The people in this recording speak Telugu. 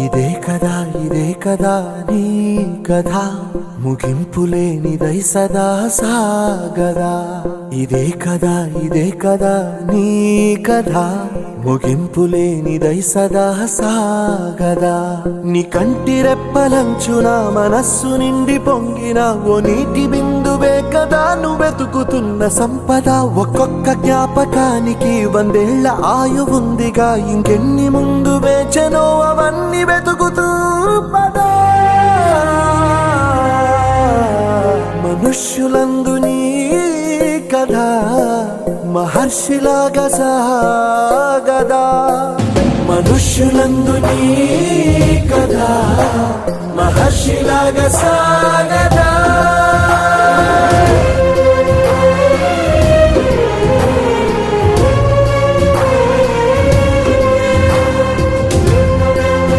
ఇదే కదా నీ కథ ముగింపులేనిదై సదా సాగదా. ఇదే కదా నీ కథ ముగింపులేనిదై సదా సాగదా. నీ కంటి రెప్పలంచున మనస్సు నిండి పొంగిన ఓ నీటి బిందువే కదా నువ్వెతుకుతున్న సంపద. ఒక్కొక్క జ్ఞాపకానికి 100 ఏళ్ల ఆయువుందిగా, ఇంకెన్ని ముందు వేచనో అవన్నీ వెతుకుతూ పదా. మనుష్యులందు నీ కథ మహర్షిలాగా సాగదా. మనుష్యులందు నీ కథ మహర్షిలాగా సాగదా.